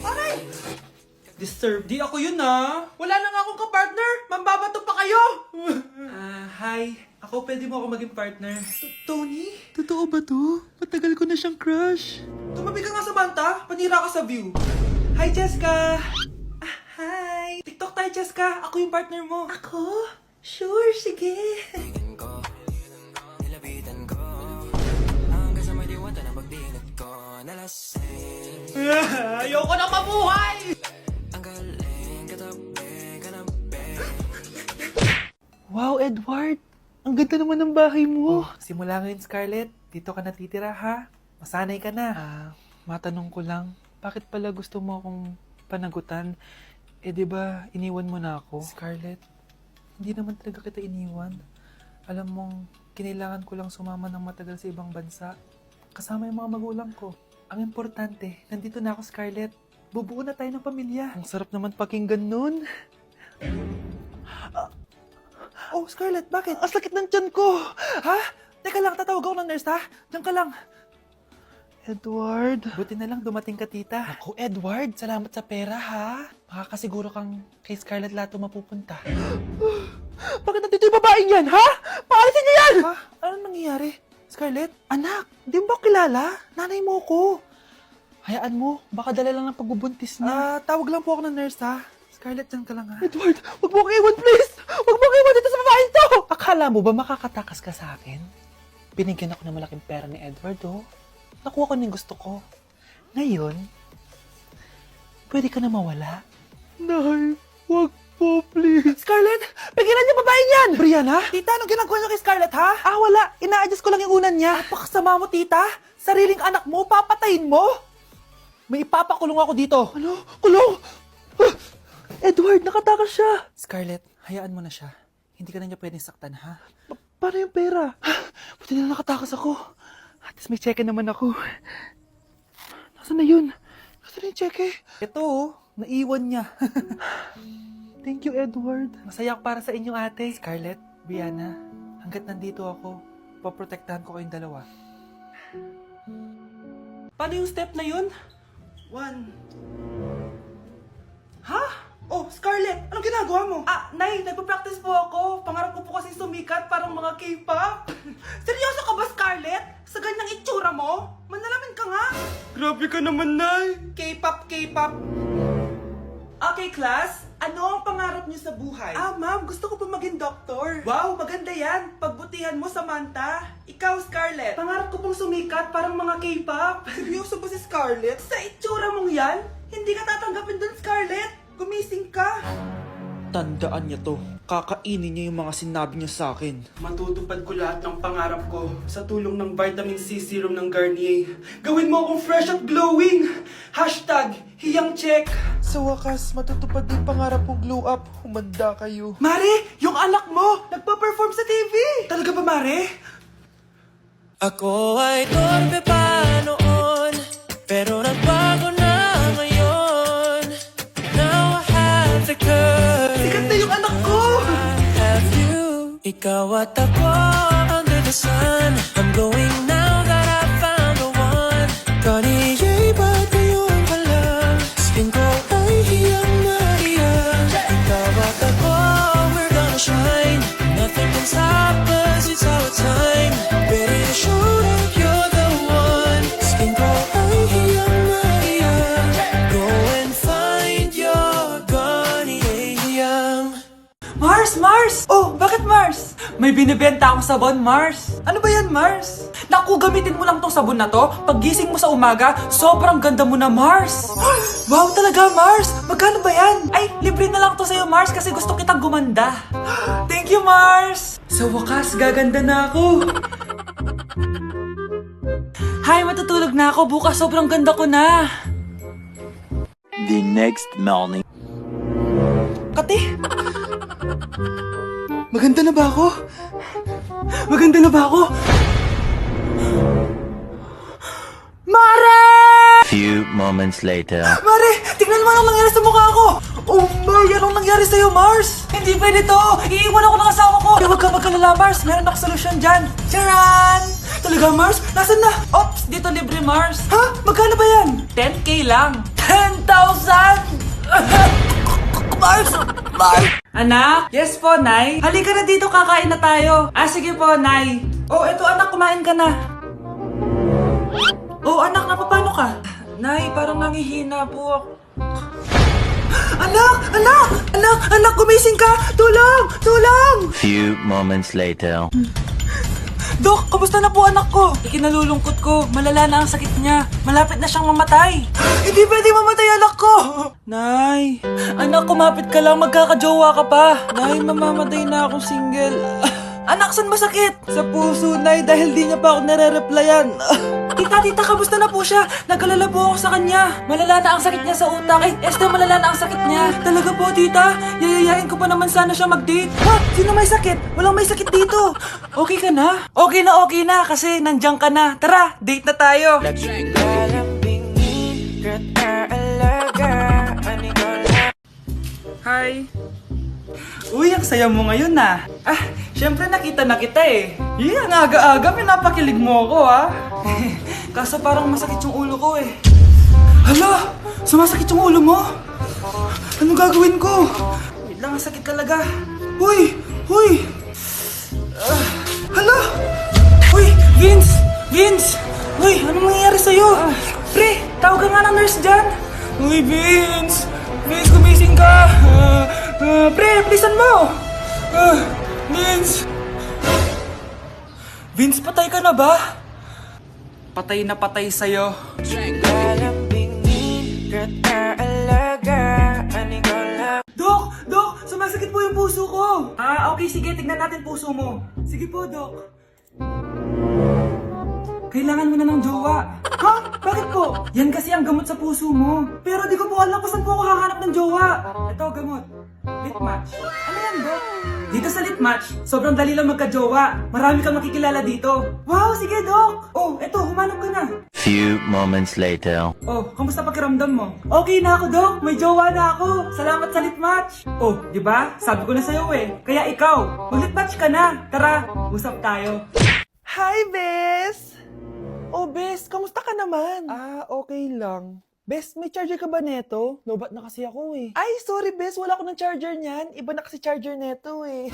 Aray! Disturb. Di ako yun Wala na nga akong kapartner. Mambabato pa kayo. Hi. Ako, pwede mo ako maging partner. Tony? Totoo ba to? Matagal ko na siyang crush. Tumabi ka nga sa banta. Panira ka sa view. Hi, Cheska. Hi. TikTok tayo, Cheska. Ako yung partner mo. Ako? Sure, sige. Ayoko na mabuhay! Wow, Edward! Ang ganda naman ng bahay mo. Simula ngayon, Scarlett. Dito ka natitira, ha? Masanay ka na. Matanong ko lang, bakit pala gusto mo akong panagutan? Eh, di ba iniwan mo na ako? Scarlett, Hindi naman talaga kita iniwan. Alam mong, kinailangan ko lang sumama ng matagal sa ibang bansa. Kasama yung mga magulang ko. Ang importante, nandito na ako, Scarlett. Bubuo na tayo ng pamilya. Ang sarap naman pakinggan nun. Oh, Scarlett, bakit? Ang sakit ng tiyan ko! Ha? Teka lang, tatawag ako ng nurse, ha? Diyan ka lang. Edward. Buti na lang dumating ka, tita. Ako, Edward, salamat sa pera, ha? Makakasiguro kang kay Scarlett Lato mapupunta. Bakit nandito yung babaeng yan, ha? Paalisin niyo yan! Ha? Ano nangyayari? Scarlett? Anak, di mo ba kilala? Nanay mo ko. Hayaan mo, baka dala lang ng pagbubuntis niya. Tawag lang po ako ng nurse, ha? Scarlett, diyan ka lang, ha? Edward, wag mo akong iwan, please! Wag mo akong iwan dito sa babaeng to! Akala mo ba makakatakas ka sa akin? Binigyan ako ng malaking pera ni Edward, oh. Nakuha ko ng gusto ko. Ngayon, pwede ka na mawala. Nay, wag po, please. Scarlett, pigilan niyo babaeng yan! Brianna? Tita, anong ginagawa niyo kay Scarlett, ha? Wala. Ina-adjust ko lang yung unan niya. Napakasama mo, tita. Sariling anak mo, papatayin mo. May ipapakulong ako dito. Ano? Kulong! Edward, nakatakas siya. Scarlett, hayaan mo na siya. Hindi ka na niya pwedeng saktan, ha? Paano yung pera? Buti na nakatakas ako. At least may cheque naman ako. Nasaan na yun? Nasaan na yung cheque? Ito, naiwan niya. Thank you, Edward. Masaya ako para sa inyo, ate. Scarlett, Brianna, hanggat nandito ako, poprotektahan ko kayong dalawa. Paano yung step na yun? 1. Ha? Oh, Scarlett, anong ginagawa mo? Nay, nagpa-practice po ako. Pangarap ko po kasi sumikat parang mga K-pop. Seryoso ka ba, Scarlett? Sa ganyang itsura mo? Manalamin ka nga. Grabe ka naman, Nay. K-pop, K-pop. Okay, class. Ano ang pangarap niyo sa buhay? Ma'am, gusto ko pa maging doktor. Wow, maganda yan. Pagbutihan mo, Samantha. Ikaw, Scarlett. Pangarap ko pong sumikat parang mga K-pop. Seryoso ba si Scarlett? Sa itsura mong yan, hindi ka tatanggapin dun, Scarlett. Gumising ka. Tandaan niya to. Kakainin niya yung mga sinabi niya sa akin. Matutupad ko lahat ng pangarap ko sa tulong ng vitamin C serum ng Garnier. Gawin mo akong fresh at glowing. #hiyangcheck. Sa wakas, matutupad din pangarap kong glow up. Humanda kayo. Mare, yung anak mo, nagpa-perform sa TV. Talaga ba, Mare? Ako ay torpe pa noon, pero nagbago na ngayon. Now I have the courage. Sikat na yung anak ko. I have you. Ikaw at ako under the sun. I'm going now that I found the one. Kaniya'y ba't ngayon pa lang? Skin ko ay hiyang na hiyang. Ikaw at ako, we're gonna shine. Nothing can stop us, it's our time. Ready to show that you're the one. Skin ko ay hiyang na hiyang. Go and find your Garnier. Mars! Oh, bakit Mars? May binibenta akong sabon, Mars. Ano ba yan, Mars? Naku, gamitin mo lang tong sabon na to. Paggising mo sa umaga, sobrang ganda mo na, Mars. Wow, talaga, Mars. Magkano ba yan? Ay, libre na lang to sa'yo, Mars, kasi gusto kitang gumanda. Thank you, Mars. Sa wakas, gaganda na ako. Hi, matutulog na ako. Bukas, sobrang ganda ko na. The next morning. Kati! Maganda na ba ako? Maganda na ba ako? Mare! Few moments later. Mare! Tingnan mo anong nangyari sa mukha ko! Oh my! Anong nangyari sa'yo, Mars? Hindi pwede to! Iiwan ako ng asawa ko! Huwag ka magkalala, Mars! Meron ako solusyon dyan! Charan! Talaga, Mars? Nasaan na? Ops, dito libre, Mars. Ha? Magkano ba yan? 10K lang. 10,000! Mars! Mars! Anak? Yes po, Nay. Halika na dito, kakain na tayo. Ah, sige po, Nay. Oh, eto anak, kumain ka na. Oh, anak, napapano ka? Nay, parang nangihina po ako. Anak! Anak! Anak! Anak! Gumising ka! Tulong! Tulong! Few moments later. Dok, kamusta na po anak ko? Ikinalulungkot ko. Malala na ang sakit niya. Malapit na siyang mamatay. Hindi pwede mamatay anak ko! Nay, anak, kumapit ka lang. Magkakajowa ka pa. Nay, mamamatay na akong single. Anak, saan masakit? Sa puso, Nay, dahil di niya pa ako nare-replyan. Tita, kamusta na po siya? Nagkalala po ako sa kanya. Malala na ang sakit niya sa utak. Ay, Esther, malala na ang sakit niya. Talaga po, tita? Yayayain ko pa naman sana siya mag-date. Ha? Sino may sakit? Walang may sakit dito. Okay ka na? Okay na, kasi nandiyan ka na. Tara, date na tayo. Hi. Uy, ang saya mo ngayon na. Ah, syempre nakita na kita eh. Ang aga-aga, pinapakilig mo ako ah. Kaso parang masakit yung ulo ko eh. Hala, sumasakit yung ulo mo? Anong gagawin ko? Wait lang, ang sakit talaga. Huy! Hala! Uy, Vince! Uy, anong nangyayari sa'yo? Pre, tawagan nga ng nurse dyan. Uy, Vince, gumising ka. Pre, bilisan mo. Vince, patay ka na ba? Patay na patay sa'yo. Dok, sumasakit po yung puso ko. Ah, okay, sige, tignan natin puso mo. Sige po, Dok. Kailangan mo na ng jowa. Ha? Bakit po? Yan kasi ang gamot sa puso mo. Pero di ko po alam kung saan po ako hahanap ng jowa. Ito, gamot. Litmatch. Ano yan, Dok? Dito sa Litmatch, sobrang dali lang magka-jowa. Marami kang makikilala dito. Wow, sige, Dok. Oh, eto, humanap ka na. Few moments later. Oh, kamusta pakiramdam mo? Okay na ako, Dok. May jowa na ako. Salamat sa Litmatch. Oh, di ba? Sabi ko na sa'yo eh. Kaya ikaw, mag-Litmatch ka na. Tara, usap tayo. Hi, Bes! Oh, Bes, kamusta ka naman? Okay lang. Bes, may charger ka ba neto? Lobat na kasi ako eh. Ay, sorry Bes, wala ko ng charger niyan. Iba na kasi charger neto eh.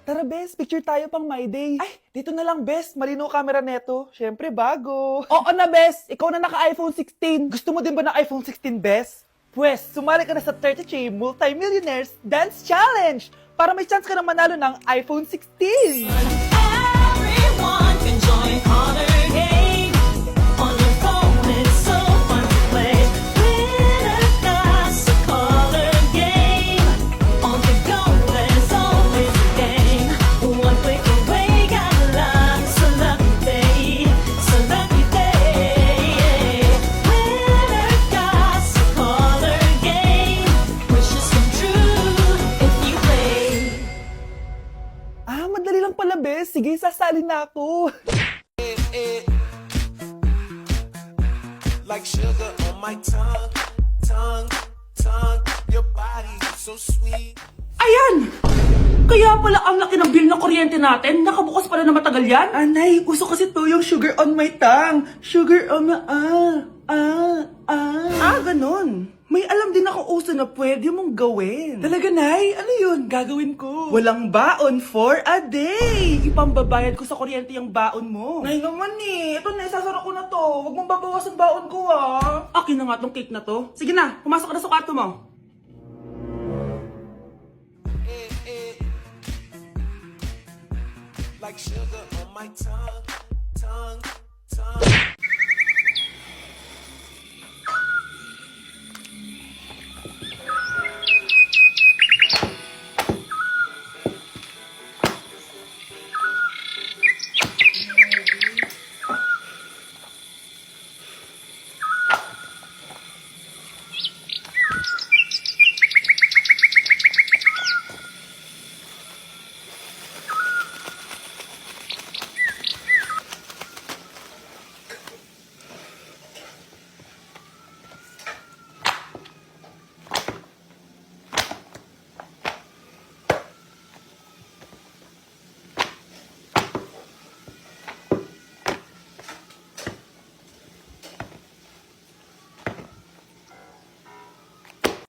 Tara Bes, picture tayo pang my day. Ay, dito na lang Bes, malinaw camera neto. Syempre bago. Oo na Bes, ikaw na naka-iPhone 16. Gusto mo din ba ng iPhone 16 Bes? Pwes, sumali ka na sa 33 Multi-Millionaires Dance Challenge para may chance ka na manalo ng iPhone 16. Everyone can join Honor Game. On your phone, it's so fun to play. Winner's got a color game. On the go, there's always a game. One click away, got a lot. So lucky day, so lucky day. Winner's got a color game. Wishes come true if you play. Madali lang pala, Bes. Sige, sasali na ako. Like sugar on my tongue, your body so sweet. Ayan! Kaya pala ang laki ng bill ng kuryente natin. Nakabukas pala na matagal yan. Anay, uso kasi to yung sugar on my tongue. Sugar on my... ganun. May alam din ako uso na pwede mong gawin. Talaga, Nay? Ano yun? Gagawin ko. Walang baon for a day. Ipambabayad ko sa kuryente yung baon mo. Nay naman eh. Ito na, isasara ko na to. Huwag mong babawasan baon ko ah. Akin na nga tong cake na to. Sige na, pumasok ka na sa kwarto mo. Like sugar on my tongue.